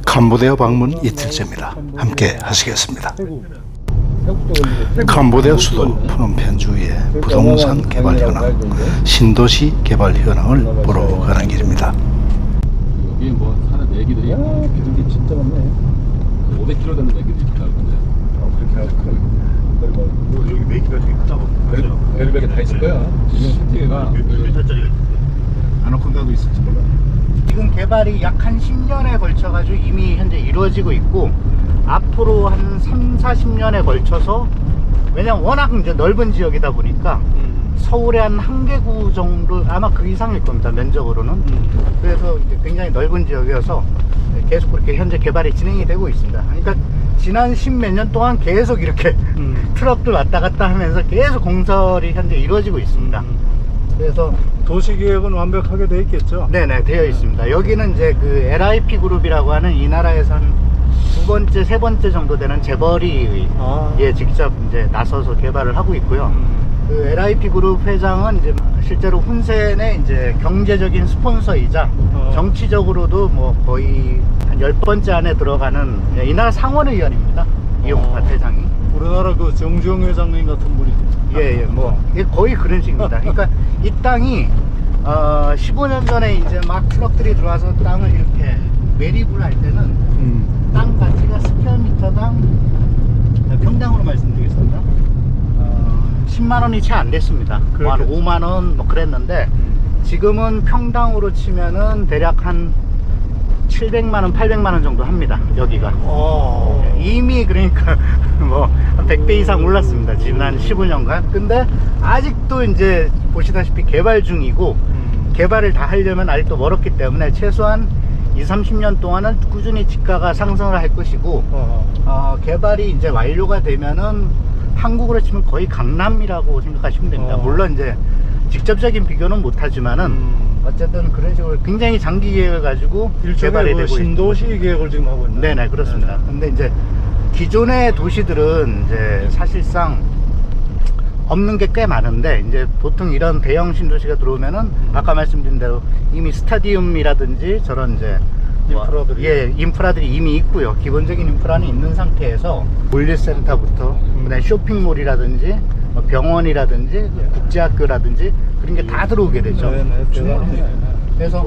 캄보디아 방문 이틀째입니다. 함께 하시겠습니다. 캄보디아 수도 프놈펜 주위의 부동산 개발 현황, 신도시 개발 현황을 보러 가는 길입니다. 여기 뭐 사는 애기들이 비둘기 진짜 많네. 500kg 되는 애기들이 있다는 건데. 그렇게 하고 여기 메이키가 되게 크다고. 별별게 다 있을 거야. 시티가 몇 살짜리 아나콘다도 있을지 몰라. 지금 개발이 약 한 10년에 걸쳐가지고 이미 현재 이루어지고 있고, 앞으로 한 3, 40년에 걸쳐서, 왜냐면 워낙 이제 넓은 지역이다 보니까 서울의 한 1개구 정도, 아마 그 이상일 겁니다, 면적으로는. 그래서 이제 굉장히 넓은 지역이어서 계속 그렇게 현재 개발이 진행이 되고 있습니다. 그러니까 지난 10몇 년 동안 계속 이렇게 트럭들 왔다 갔다 하면서 계속 공설이 현재 이루어지고 있습니다. 그래서 도시계획은 완벽하게 돼 있겠죠? 네네, 되어 있습니다. 여기는 이제 그 LIP 그룹이라고 하는 이 나라에서 한 두 번째, 세 번째 정도 되는 재벌이 직접 이제 나서서 개발을 하고 있고요. 그 LIP 그룹 회장은 이제 실제로 훈센의 이제 경제적인 스폰서이자 정치적으로도 뭐 거의 한 10번째 안에 들어가는 이 나라 상원의원입니다. 이용파 회장이. 우리나라 그 정주영 회장님 같은 분이죠. 예, 뭐 이게 거의 그런 식입니다. 그러니까 이 땅이 15년 전에 이제 막 트럭들이 들어와서 땅을 이렇게 매립을 할 때는 땅 가치가 스퀘어미터당, 평당으로 말씀드리겠습니다, 10만 원이 채 안 됐습니다. 한 5만 원 뭐 그랬는데, 지금은 평당으로 치면은 대략 한 700만 원, 800만 원 정도 합니다. 여기가. 이미 그러니까 뭐 한 100배 이상 올랐습니다. 지난 15년간. 근데 아직도 이제 보시다시피 개발 중이고, 개발을 다 하려면 아직도 멀었기 때문에 최소한 20-30년 동안은 꾸준히 지가가 상승을 할 것이고, 개발이 이제 완료가 되면은 한국으로 치면 거의 강남이라고 생각하시면 됩니다. 물론 이제 직접적인 비교는 못하지만은 어쨌든 그런 식으로 굉장히 장기 계획을 가지고 개발이 되고 있습니다. 신도시 계획을 지금 하고 있는. 네네, 그렇습니다. 근데 이제 기존의 도시들은 이제 사실상 없는 게 꽤 많은데, 이제 보통 이런 대형 신도시가 들어오면은 아까 말씀드린 대로 이미 스타디움이라든지 저런 이제 인프라들이 인프라들이 이미 있고요. 기본적인 인프라는 있는 상태에서 물류센터부터 그다음에 쇼핑몰이라든지 병원이라든지 국제학교라든지 그런 게 다 들어오게 되죠. 그래서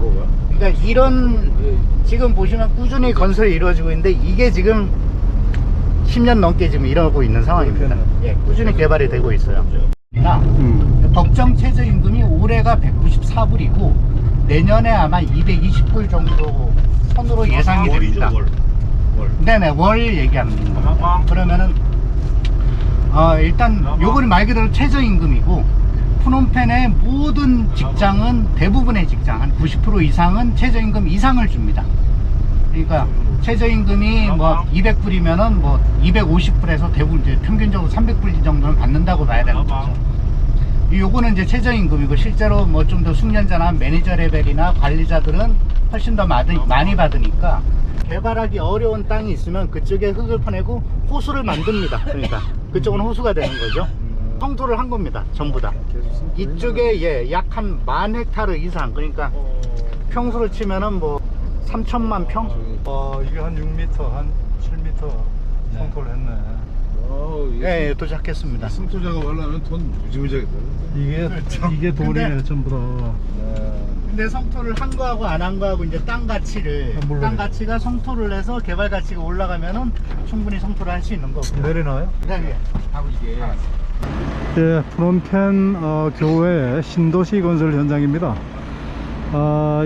그러니까 이런 지금 보시면 꾸준히 건설이 이루어지고 있는데, 이게 지금 10년 넘게 지금 일어나고 있는 상황입니다. 예, 꾸준히 개발이 되고 있어요. 법정 최저임금이 올해가 194불이고 내년에 아마 220불 정도 선으로 예상이 됩니다. 네네, 월 얘기합니다. 그러면은 일단 요거는 말 그대로 최저임금이고, 프놈펜의 모든 직장은, 대부분의 직장 한 90% 이상은 최저임금 이상을 줍니다. 그러니까 최저임금이 뭐 200불이면은 뭐 250불에서 대부분 이제 평균적으로 300불 정도는 받는다고 봐야 되는 거죠. 요거는 이제 최저임금이고, 실제로 뭐 좀 더 숙련자나 매니저 레벨이나 관리자들은 훨씬 더 많이 받으니까, 개발하기 어려운 땅이 있으면 그쪽에 흙을 퍼내고 호수를 만듭니다. 그러니까 그쪽은 호수가 되는 거죠. 성토를 한 겁니다, 전부 다. 이쪽에 약 한 10,000헥타르 이상, 그러니까 평수를 치면은 뭐 3천만 평? 이게 한 6m, 한 7m 성토를 했네. 예, 도착했습니다. 승토 작업하려면 돈 무지무지하겠다. 이게 돈이네, 전부 다. 근데 성토를 한 거하고 안 한 거하고 이제 땅 가치를, 땅 가치가 성토를 해서 개발 가치가 올라가면은 충분히 성토를 할 수 있는 거고. 내리나요? 네, 하고 이게. 예, 프놈펜 교외 신도시 건설 현장입니다.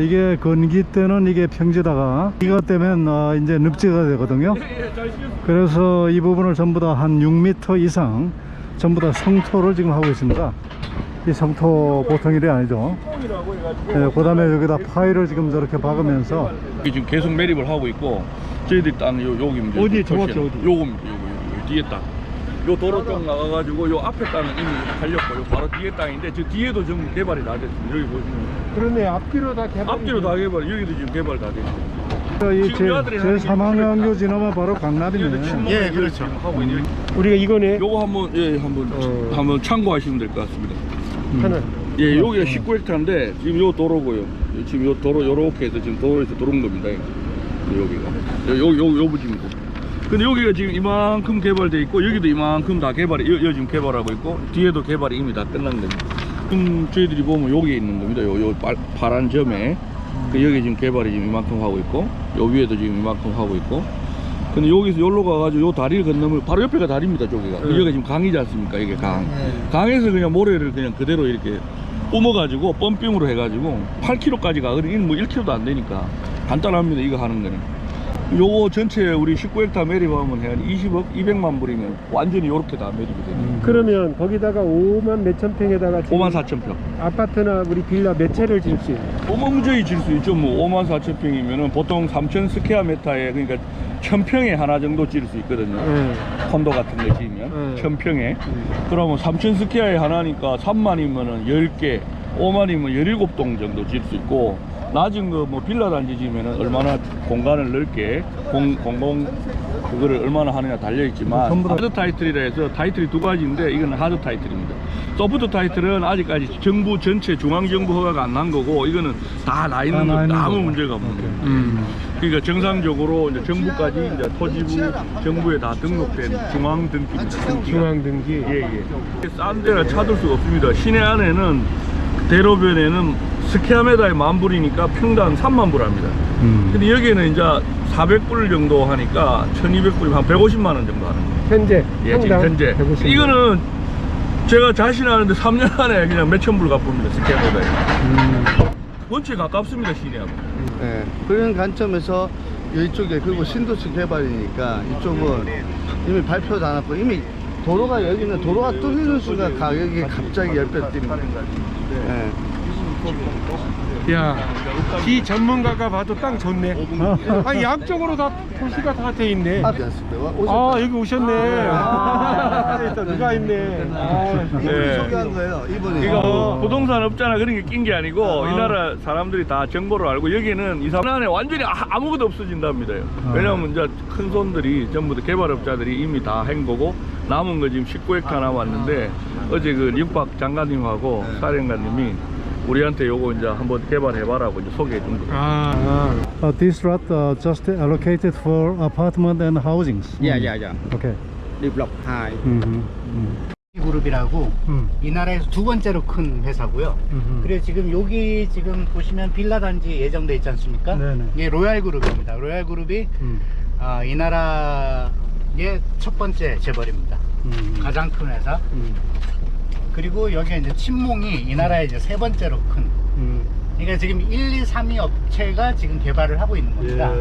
이게 건기 때는 이게 평지다가 비가 되면 이제 늪지가 되거든요. 그래서 이 부분을 전부 다 한 6m 이상 전부 다 성토를 지금 하고 있습니다. 이 성토 보통 일이 아니죠. 그 다음에 여기다 파일을 지금 저렇게 박으면서 지금 계속 매립을 하고 있고, 저희들 땅 여기 어디 정확히 어디? 요거 뒤에 땅, 요 도로 쪽 나가가지고 요 앞에 땅은 이미 달렸고, 요 바로 뒤에 땅인데 저 뒤에도 좀 개발이 다 됐습니다. 여기 보시면 그런데 앞뒤로 다 개발. 앞뒤로 다 개발, 여기도 지금 개발 다 됐습니다. 제 3학년교 지나면 바로 강남이네. 예, 그렇죠. 하고 있는 우리가 이거네. 요거 한번 참고하시면 될 것 같습니다. 하나. 예, 여기가 19헥타인데 지금 요 도로고요. 지금 요 도로 요렇게 해서 지금 도로에서 들어온 겁니다. 여기가 요 부지입니다. 근데 여기가 지금 이만큼 개발돼 있고 여기도 이만큼 다 개발이 지금 개발하고 있고 뒤에도 개발이 이미 다 끝난 겁니다. 지금 저희들이 보면 여기에 있는 겁니다. 요 파란 점에 여기 지금 개발이 지금 이만큼 하고 있고 요 위에도 지금 이만큼 하고 있고. 근데 여기서 여기로 가가지고 요 다리를 건너면 바로 옆에가 다리입니다. 저기가 여기가 지금 강이지 않습니까? 이게 강에서 그냥 모래를 그냥 그대로 이렇게 뿜어가지고 펌핑으로 해가지고 8km까지 가거든요. 뭐 1km도 안 되니까 간단합니다. 이거 하는 거는. 요거 전체 우리 19헥타 매립하면 한 20억 200만 불이면 완전히 요렇게 다 매립이 됩니다. 그러면 거기다가 5만 몇천 평에다가 5만 4천 평. 아파트나 우리 빌라 몇 채를 질 수 있나요? 어마무지하게 질 수 있죠. 뭐 5만 4천 평이면은 보통 3천 스퀘어 미터에 그러니까 1000평에 하나 정도 질 수 있거든요. 콘도 같은 거 지으면 1000평에 그러면 3000 스퀘어에 하나니까 3만이면은 10개, 5만이면 17동 정도 질 수 있고, 낮은 거 뭐 빌라 단지 지으면은 얼마나 공간을 넓게 공공 그거를 얼마나 하느냐 달려 있지만, 하드 타이틀이라 해서 타이틀이 두 가지인데 이거는 하드 타이틀입니다. 소프트 타이틀은 아직까지 정부 전체 중앙정부 허가가 안 난 거고, 이거는 다 나 있는 거 아무 문제가 없는 거예요. 그러니까 정상적으로 이제 정부까지 이제 토지부 정부에 다 등록된 중앙 등기입니다. 중앙 등기. 예. 싼 데를 찾을 수가 없습니다. 시내 안에는 대로변에는 스퀘어미터에 10,000불이니까 평당 30,000불 합니다. 근데 여기에는 이제 400불 정도 하니까 1,200불이면 한 150만 원 정도 하는 거예요. 현재. 예, 지금 현재. 150만. 이거는 제가 자신 하는데 3년 안에 그냥 몇천 불 갚습니다. 스퀘어미터에. 원체 가깝습니다, 시내하고. 네, 그런 관점에서 이쪽에, 그리고 신도시 개발이니까 이쪽은 이미 발표도 안 하고 이미 도로가, 여기는 도로가 뚫리는 순간 가격이 갑자기 10배 뜁니다. 네. 야, 이 전문가가 봐도 땅 좋네. 아, 양쪽으로 다 도시가 다 돼 있네. 아, 됐습니다. 아, 여기 오셨네. 일단 누가 있네. 이분이 네. 소개한 거예요. 이분이. 이거 부동산 업자나 그런 게 낀 게 아니고 이 나라 사람들이 다 정보를 알고, 여기는 이 3년 안에 완전히 아무것도 없어진답니다. 왜냐면 이제 큰 손들이 전부 다 개발업자들이 이미 다 한 거고, 남은 거 지금 19헥타 남았는데, 어제 그 육박 장관님하고 사령관님이 우리한테 요거 이제 한번 개발해봐라고 이제 소개해 준 거예요. This lot just allocated for apartment and housings. Yeah. Okay. Develop high. 그룹이라고 이 나라에서 두 번째로 큰 회사고요. 그래서 지금 여기 지금 보시면 빌라 단지 예정돼 있지 않습니까? 네네. 이게 로얄 그룹입니다. 로얄 그룹이 이 나라의 첫 번째 재벌입니다. 가장 큰 회사. 그리고 여기 이제 친몽이 이 나라의 이제 세 번째로 큰. 그러니까 지금 1, 2, 3위 업체가 지금 개발을 하고 있는 겁니다.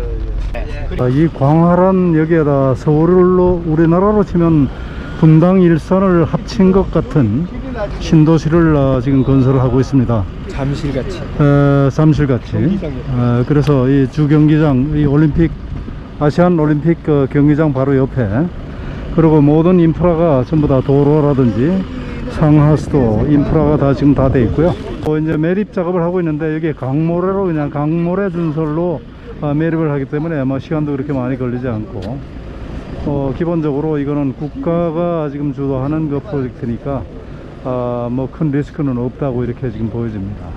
네. 그리고 이 광활한 여기에다 서울로, 우리나라로 치면 분당 일선을 합친 것 같은 신도시를 지금 건설을 하고 있습니다. 잠실같이. 잠실같이. 그래서 이 주경기장, 이 올림픽, 아시안 올림픽 경기장 바로 옆에, 그리고 모든 인프라가 전부 다 도로라든지 상하수도 인프라가 다 지금 다 돼 있고요. 이제 매립 작업을 하고 있는데, 여기 강모래로 그냥 강모래 준설로 매립을 하기 때문에 뭐 시간도 그렇게 많이 걸리지 않고, 기본적으로 이거는 국가가 지금 주도하는 그 프로젝트니까 뭐 큰 리스크는 없다고 이렇게 지금 보여집니다.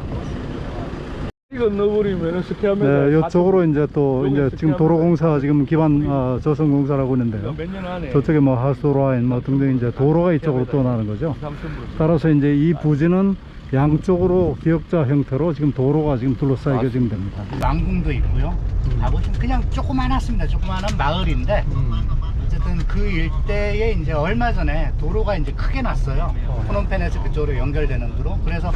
이거 넣어버리면은 스퀘어미터. 네, 이쪽으로 이제 또 이제 지금 도로공사 지금 기반 조성공사를 하고 있는데요. 몇 년 안에 저쪽에 뭐 하수라인 뭐 등등 이제 도로가 이쪽으로 또 나는 거죠. 3,000불. 따라서 이제 이 부지는 양쪽으로 기역자 형태로 지금 도로가 지금 둘러싸이게 지금 됩니다. 왕궁도 있고요. 가보시면 그냥 조그만했습니다. 조그만한 마을인데 어쨌든 그 일대에 이제 얼마 전에 도로가 이제 크게 났어요. 프놈펜에서 그쪽으로 연결되는 도로. 그래서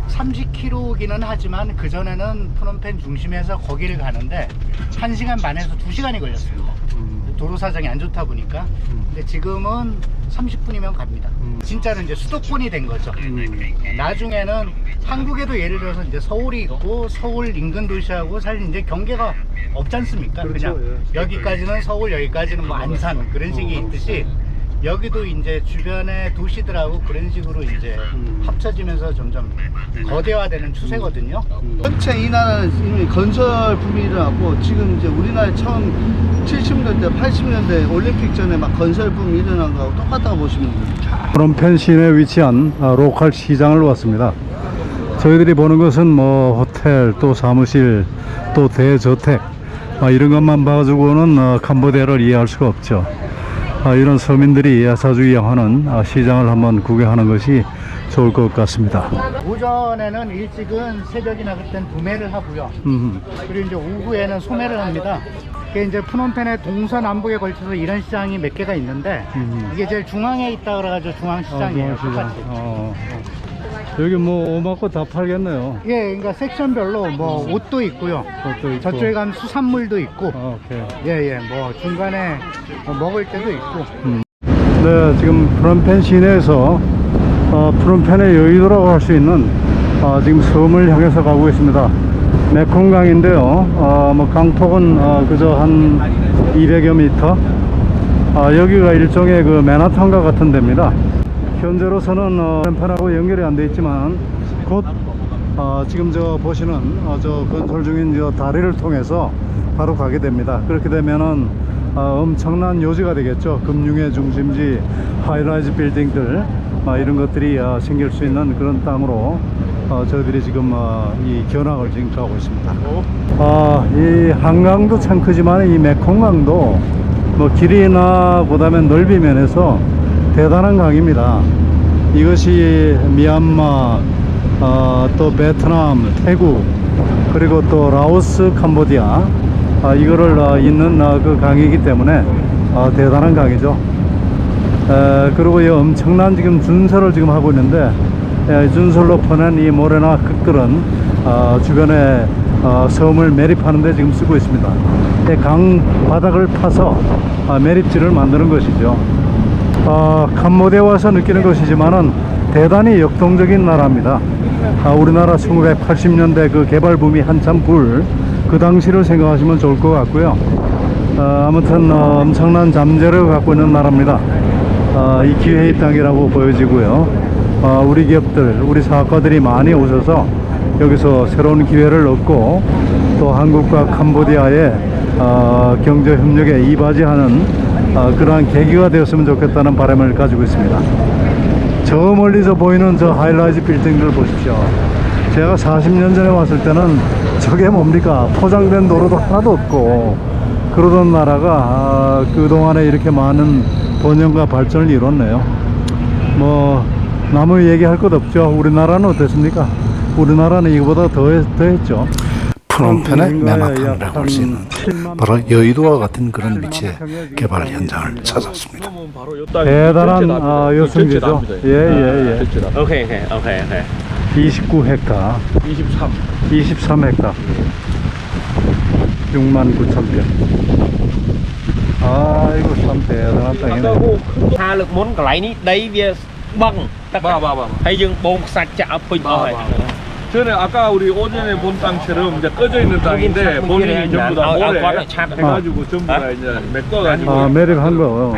30km기는 하지만 그 전에는 프놈펜 중심에서 거기를 가는데 1시간 반에서 2시간이 걸렸습니다. 도로 사정이 안 좋다 보니까. 근데 지금은 30분이면 갑니다. 진짜로 이제 수도권이 된 거죠. 나중에는 한국에도 예를 들어서 이제 서울이 있고, 서울 인근 도시하고 사실 이제 경계가 없지 않습니까? 그냥 여기까지는 서울, 여기까지는 뭐 안산 그런 식이 있듯이, 여기도 이제 주변의 도시들하고 그런 식으로 이제 합쳐지면서 점점 거대화되는 추세거든요. 전체 이 나라는 이미 건설 붐이 일어났고, 지금 이제 우리나라 처음 70년대, 80년대 올림픽 전에 막 건설 붐이 일어난 거하고 똑같다고 보시면 됩니다. 프놈펜 시내에 위치한 로컬 시장을 왔습니다. 저희들이 보는 것은 뭐 호텔, 또 사무실, 또 대저택, 이런 것만 봐가지고는 캄보디아를 이해할 수가 없죠. 이런 서민들이 사주이양하는 시장을 한번 구경하는 것이 좋을 것 같습니다. 오전에는 일찍은 새벽이나 그땐 도매를 하고요. 그리고 이제 오후에는 소매를 합니다. 이게 이제 프놈펜의 동서남북에 걸쳐서 이런 시장이 몇 개가 있는데 이게 제일 중앙에 있다 그래가지고 중앙시장이에요. 똑같이. 여기 뭐 오마코 다 팔겠네요. 예, 그러니까 섹션별로 뭐 옷도 있고요. 옷도 있고. 저쪽에 가면 수산물도 있고. 오케이. 예, 뭐 중간에 뭐 먹을 때도 있고. 네, 지금 프놈펜 시내에서 프놈펜의 여의도라고 할 수 있는 지금 섬을 향해서 가고 있습니다. 메콩강인데요. 뭐 강폭은 그저 한 200여 미터. 여기가 일종의 그 맨하탄과 같은 데입니다. 현재로서는 프놈펜하고 연결이 안 돼 있지만 곧 지금 저 보시는 저 건설 중인 저 다리를 통해서 바로 가게 됩니다. 그렇게 되면은 엄청난 요지가 되겠죠. 금융의 중심지, 하이라이즈 빌딩들 이런 것들이 생길 수 있는 그런 땅으로 저희들이 지금 이 견학을 지금 가고 있습니다. 이 한강도 참 크지만 이 메콩강도 뭐 길이나 그다음에 넓이 면에서 대단한 강입니다. 이것이 미얀마, 또 베트남, 태국, 그리고 또 라오스, 캄보디아 이거를 잇는 그 강이기 때문에 대단한 강이죠. 그리고 이 엄청난 지금 준설을 지금 하고 있는데 준설로 퍼낸 이 모래나 흙들은 주변에 섬을 매립하는 데 지금 쓰고 있습니다. 강 바닥을 파서 매립지를 만드는 것이죠. 캄보디아 와서 느끼는 것이지만은 대단히 역동적인 나라입니다. 우리나라 1980년대 그 개발 붐이 한참 불 그 당시를 생각하시면 좋을 것 같고요. 아무튼 엄청난 잠재력을 갖고 있는 나라입니다. 이 기회의 땅이라고 보여지고요. 우리 기업들, 우리 사업가들이 많이 오셔서 여기서 새로운 기회를 얻고 또 한국과 캄보디아의 경제 협력에 이바지하는 그러한 계기가 되었으면 좋겠다는 바람을 가지고 있습니다. 저 멀리서 보이는 저 하이라이즈 빌딩들 보십시오. 제가 40년 전에 왔을 때는 저게 뭡니까? 포장된 도로도 하나도 없고 그러던 나라가 그동안에 이렇게 많은 번영과 발전을 이뤘네요. 뭐 남의 얘기할 것 없죠. 우리나라는 어땠습니까? 우리나라는 이거보다 더 했죠. 프놈펜의 맨하탄이라고 할 수 있는 바로 여의도와 같은 그런 위치의 개발 현장을 찾았습니다. 대단한 요승지죠. 예. 오케이. 29헥타 23헥타 69,000평. 이거 참 대단한 땅이네. Tha lực muốn cái lấy ní đấy bia bằng tất cả hay dừng bông sạch chả phình rồi. 전에 아까 우리 오전에 본 땅처럼 이제 꺼져 있는 땅인데 본인이 전부 다 모래 해가지고 전부 다 이제 메꿔가지고 매립한 거.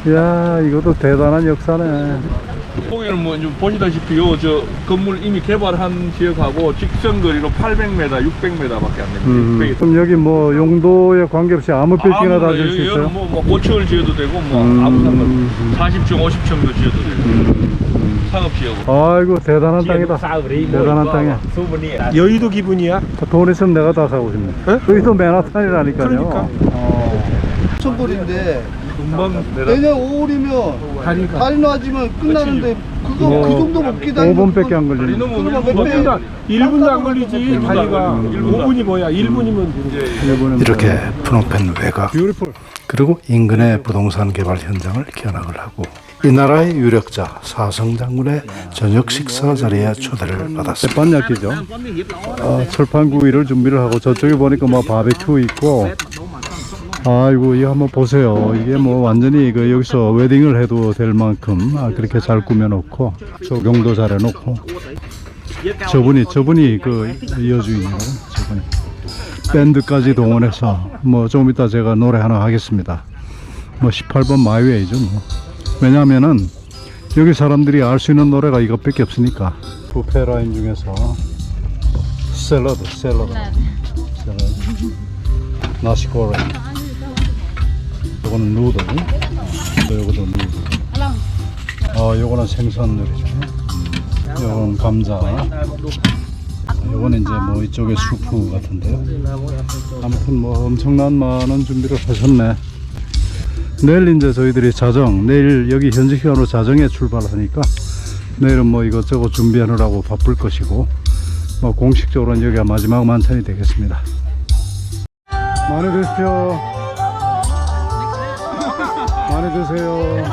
이야, 이것도 대단한 역사네. 거기는 뭐 이제 보시다시피 저 건물 이미 개발한 지역하고 직선 거리로 800m, 600m밖에 안 됩니다. 그럼 여기 뭐 용도에 관계없이 아무 빌딩이나 다 질 수 있어요? 뭐 고층을 지어도 되고 뭐 아무 상관. 40층, 50층도 지어도 되고. 상업지역으로. 아이고 대단한 땅이다. 대단한 땅이야. 여의도 기분이야? 돈 있으면 내가 다 사고 싶네. 여기도 맨하탄이라니까요. 그러니까. 천불인데 금방 내년 5월이면 다리 놔지면 끝나는데 그거 뭐, 그 정도 못 기다리면 5분밖에 안 걸리네. 그러니까 1분도 안 걸리지. 다리가 5분이 뭐야? 1분이면 되는. 이렇게 프놈펜 외곽 그리고 인근의 부동산 개발 현장을 견학을 하고 이 나라의 유력자 사성 장군의 저녁 식사 자리에 초대를 받았습니다. 뱃반약기죠. 철판구이를 준비를 하고 저쪽에 보니까 뭐 바베큐 있고. 아이고 이거 한번 보세요. 이게 뭐 완전히 그 여기서 웨딩을 해도 될 만큼 그렇게 잘 꾸며놓고 조경도 잘 해놓고 저분이 그 여주인이라고 저분이 밴드까지 동원해서 뭐 조금 이따 제가 노래 하나 하겠습니다. 뭐 18번 마이웨이죠 뭐. 왜냐하면은 여기 사람들이 알 수 있는 노래가 이것밖에 없으니까. 뷔페 라인 중에서 샐러드 나시고랭, 요거는 누들, 또 요거도 누들. 요거는 생선 요리죠. 요거는 감자, 요거는 이제 뭐 이쪽에 수프 같은데요. 아무튼 뭐 엄청난 많은 준비를 하셨네. 내일 이제 저희들이 내일 여기 현지 시간으로 자정에 출발하니까 내일은 뭐 이것저것 준비하느라고 바쁠 것이고, 뭐 공식적으로는 여기가 마지막 만찬이 되겠습니다. 많이 드십시오. 많이 드세요.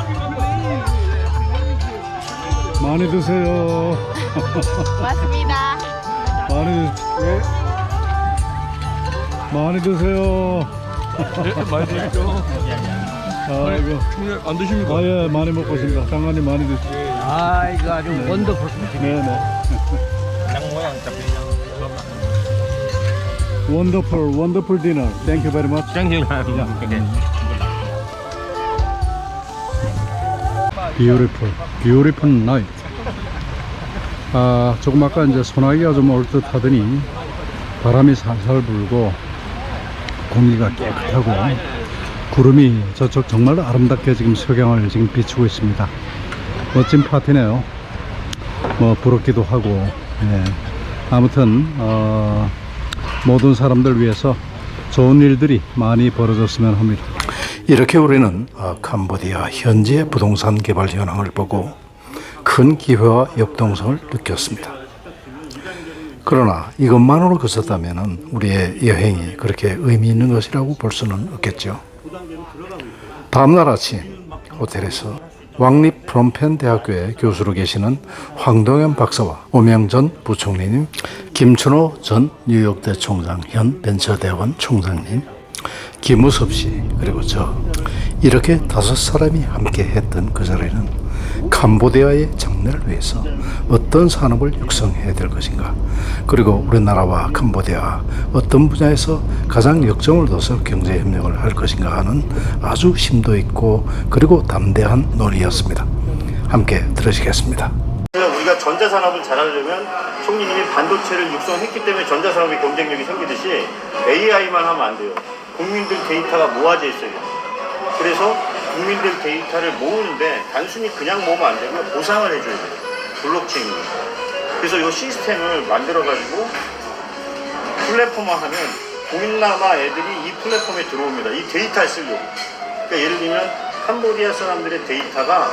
많이 드세요. 고맙습니다. 많이 드세요. 많이 드십시오. 아이고. 안 드십니까? 아, 예, 많이 먹고 있습니다. 장관님 많이 드십시오. 아, 이거 아주 원더풀. 네네. Wonderful dinner. Thank you very much. Beautiful night. 아, 조금 아까 이제 소나기가 좀 올 듯 하더니 바람이 살살 불고 공기가 깨끗하고 구름이 저쪽 정말 아름답게 지금 석양을 지금 비추고 있습니다. 멋진 파티네요. 뭐 부럽기도 하고, 예. 아무튼 모든 사람들 위해서 좋은 일들이 많이 벌어졌으면 합니다. 이렇게 우리는 캄보디아 현지의 부동산 개발 현황을 보고 큰 기회와 역동성을 느꼈습니다. 그러나 이것만으로 그쳤다면 우리의 여행이 그렇게 의미 있는 것이라고 볼 수는 없겠죠. 다음날 아침 호텔에서 왕립 프롬펜 대학교의 교수로 계시는 황동현 박사와 오명전 부총리님, 김춘호 전 뉴욕대 총장 현 벤처대학원 총장님, 김우섭 씨, 그리고 저, 이렇게 5사람이 함께 했던 그 자리는 캄보디아의 장래를 위해서 어떤 산업을 육성해야 될 것인가, 그리고 우리나라와 캄보디아 어떤 분야에서 가장 역점을 둬서 경제협력을 할 것인가 하는 아주 심도 있고 그리고 담대한 논의였습니다. 함께 들으시겠습니다. 우리가 전자산업을 잘하려면 총리님이 반도체를 육성했기 때문에 전자산업의 경쟁력이 생기듯이 AI만 하면 안 돼요. 국민들 데이터가 모아져 있어요. 그래서 국민들 데이터를 모으는데 단순히 그냥 모으면 안 되고 보상을 해줘야 돼요. 블록체인이. 그래서 이 시스템을 만들어가지고 플랫폼화하면 동남아 애들이 이 플랫폼에 들어옵니다. 이 데이터를 쓰려고. 그러니까 예를 들면 캄보디아 사람들의 데이터가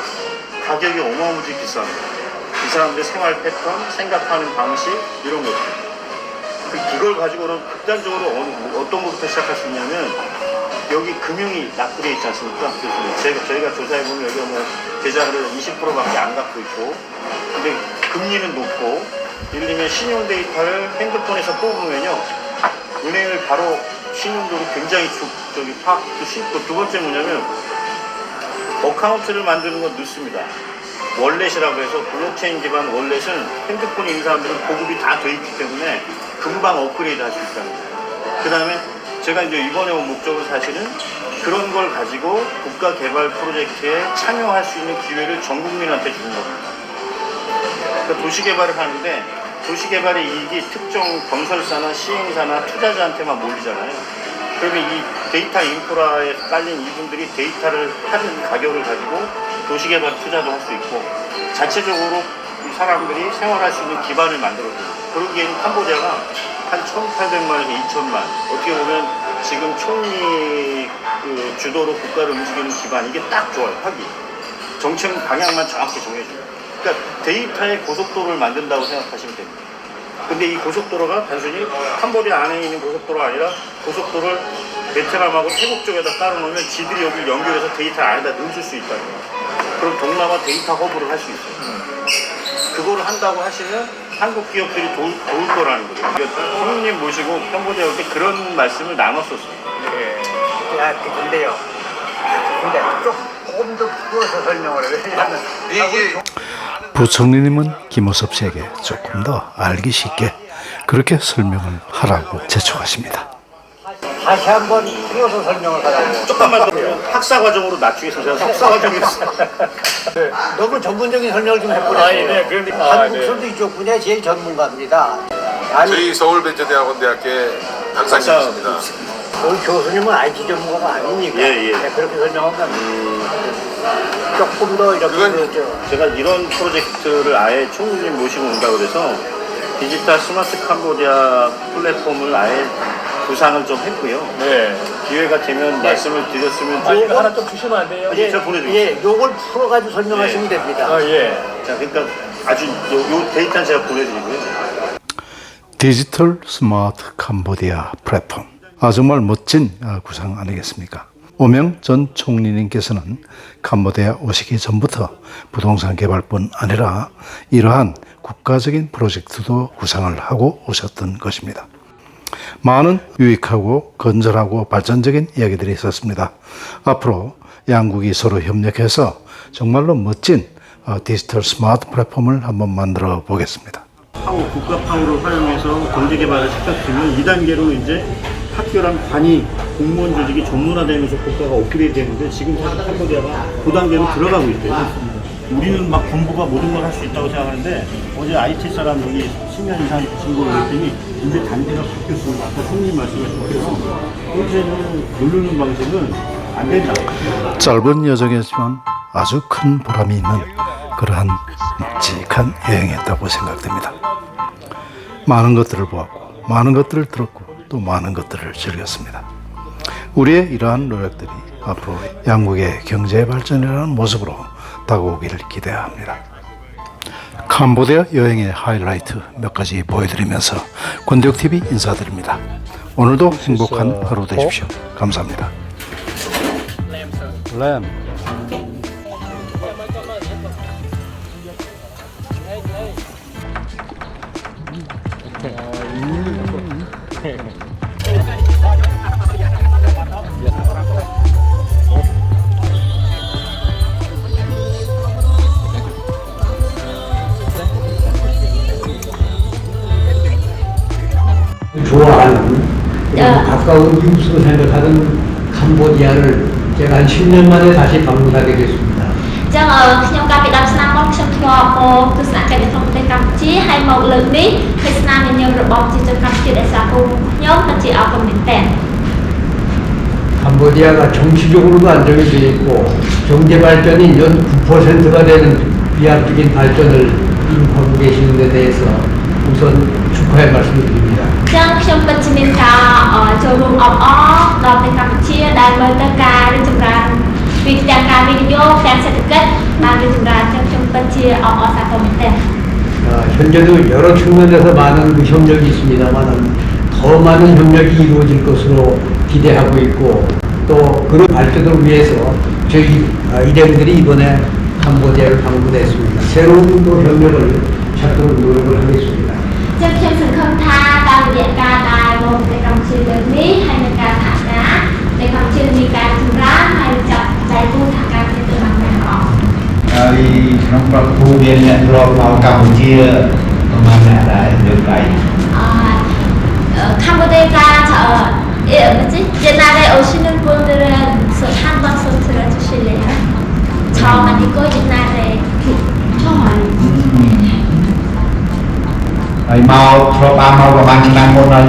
가격이 어마무지 비쌉니다. 이 사람들의 생활 패턴, 생각하는 방식, 이런 것들. 이걸 가지고는 극단적으로 어떤 것부터 시작할 수 있냐면, 여기 금융이 낙후되어 있지 않습니까? 저희가 조사해보면 여기가 뭐 계좌를 20%밖에 안 갖고 있고, 근데 금리는 높고, 예를 들면 신용 데이터를 핸드폰에서 뽑으면요, 은행을 바로 신용도로 굉장히 파악도 쉽고, 두 번째 뭐냐면 어카운트를 만드는 건 늦습니다. 월렛이라고 해서 블록체인 기반 월렛은 핸드폰이 있는 사람들은 보급이 다 돼 있기 때문에 금방 업그레이드 할 수 있다는 거예요. 그 다음에 제가 이제 이번에 온 목적은 사실은 그런 걸 가지고 국가 개발 프로젝트에 참여할 수 있는 기회를 전 국민한테 주는 겁니다. 그러니까 도시 개발을 하는데 도시 개발의 이익이 특정 건설사나 시행사나 투자자한테만 몰리잖아요. 그러면 이 데이터 인프라에 깔린 이분들이 데이터를 하는 가격을 가지고 도시개발 투자도 할 수 있고 자체적으로 이 사람들이 생활할 수 있는 기반을 만들어줘요. 그러기에는 캄보디아가 한 1,800만에서 2,000만, 어떻게 보면 지금 총리 주도로 국가를 움직이는 기반, 이게 딱 좋아요. 하기 정책 방향만 정확히 정해줘요. 그러니까 데이터의 고속도로를 만든다고 생각하시면 됩니다. 근데 이 고속도로가 단순히 캄보디아 안에 있는 고속도로가 아니라 고속도로를 베트남하고 태국 쪽에다 깔아놓으면 지들이 여기를 연결해서 데이터 안에다 넣을 수 있다는 거예요. 그럼 동남아 데이터 허브를 할 수 있어요. 그거를 한다고 하시면 한국 기업들이 도울 거라는 거죠. 그러니까 총리님 모시고 캄보디아 올 때 그런 말씀을 나눴었어요. 근데 조금 더 풀어서 설명을 해요. 왜냐하면 부총리님은 김우섭 씨에게 조금 더 알기 쉽게 그렇게 설명을 하라고 재촉하십니다. 다시 한번 풀어서 설명을 하라고. 조금만 더 학사 과정으로 낮추겠습니다. 제가 석사 과정이었어요. 너무 전문적인 설명을 좀 해보세요. 한국선도 이쪽 분야 제일 전문가입니다. 저희 서울벤처대학원대학교의 박사님이십니다. 우리 교수님은 IT 전문가가 아니니까 예. 그렇게 설명하면 조금 더 이렇게 제가 이런 프로젝트를 아예 총리님 모시고 온다고 그래서 디지털 스마트 캄보디아 플랫폼을 아예 구상을 좀 했고요. 네. 기회가 되면 말씀을 드렸으면 아, 이거 하나 좀 주시면 안 돼요? 예, 제가 보내드릴게요. 예, 요걸 풀어가지고 설명하시면 됩니다. 아, 예. 자, 그러니까 아주 요 데이터는 제가 보내드리고요. 디지털 스마트 캄보디아 플랫폼. 정말 멋진 구상 아니겠습니까? 오명 전 총리님께서는 캄보디아 오시기 전부터 부동산 개발뿐 아니라 이러한 국가적인 프로젝트도 구상을 하고 오셨던 것입니다. 많은 유익하고 건전하고 발전적인 이야기들이 있었습니다. 앞으로 양국이 서로 협력해서 정말로 멋진 디지털 스마트 플랫폼을 한번 만들어 보겠습니다. 파워, 국가 파워를 활용해서 경제 개발을 시켰으면 2단계로 이제 학교랑 관이 공무원 조직이 전문화되면서 국가가 업그레이드 되는데 지금 사실 캄보디아가 그 단계로 들어가고 있대요. 우리는 막 정부가 모든 걸 할 수 있다고 생각하는데 어제 IT 사람 여기 10년 이상 신고를 했더니 이제 단계가 바뀌었습니다. 아까 손님 말씀하신 것처럼 현재는 누르는 방식은 안 된다. 짧은 여정이었지만 아주 큰 보람이 있는 그러한 묵직한 여행이었다고 생각됩니다. 많은 것들을 보았고 많은 것들을 들었고 또 많은 것들을 즐겼습니다. 우리의 이러한 노력들이 앞으로 양국의 경제 발전이라는 모습으로 다가오기를 기대합니다. 캄보디아 여행의 하이라이트 몇 가지 보여드리면서 권대욱TV 인사드립니다. 오늘도 행복한 하루 되십시오. 감사합니다. 램. 좋아하는 가까운 이웃으로 생각하는 캄보디아를 제가 한 10년 만에 다시 방문하게 됐습니다. ចឹងខ្ញុំកាលពី10ឆ្នាំមកខ្ញុំធ្លាប់មកទស្សនកិច្ចនៅក្នុងប្រទេសកម្ពុជាហើយមកលើកនេះឃើញស្នាមញញឹមរបស់ប្រជាជនកម្ពុជាដែលសារពូខ្ញុំពិតជាអរគុណមែនទែន 캄보디아가 정치적으로도 안정이 되어 있고 경제 발전이 연 9%가 되는 비약적인 발전을 이룩하고 계시는 데 대해서 우선 축하의 말씀을 드립니다. ចឹងខ្ញុំពិតជាមានការចូលរួមអបអរដល់ប្រទេសកម្ពុជាដែលមើលទៅការរីកចម្រើនពីទាំងការវិនិយោគទាំងសេដ្ឋកិច្ចបានរីកចម្រើនចឹងខ្ញុំពិតជាអបអរសាទរមែនទែន 현재도 여러 측면에서 많은 협력이 있습니다만 더 많은 협력이 이루어질 것으로 기대하고 있고 또 그런 발전을 위해서 저희 일행들이 이번에 캄보디아를 방문했습니다. 새로운 또 협력을 찾도록 노력을 하겠습니다. ចឹងខ្ញុំសង្ឃឹមថាតាមរយៈការដែលមកប្រទេសកម្ពុជាលើកនេះហើយនឹងការសហការដែលកម្ពុជាមានការចម្រើនហើយចាត់ចែងគូសហការគ្នាទៅបានយ៉ាងល្អ ហើយក្នុងប្រភពមានអ្នកធ្លាប់មកកម្ពុជាប្រហែលអ្នកដែរលើកដៃ Cambodia 옛날에 오시는 분들은 한번 소스를 주실래요? 처음 아니고 옛날에 처음 아니고 ហើយមកធ្លាប់បានមកប្រហែលឆ្នាំមុនហើយ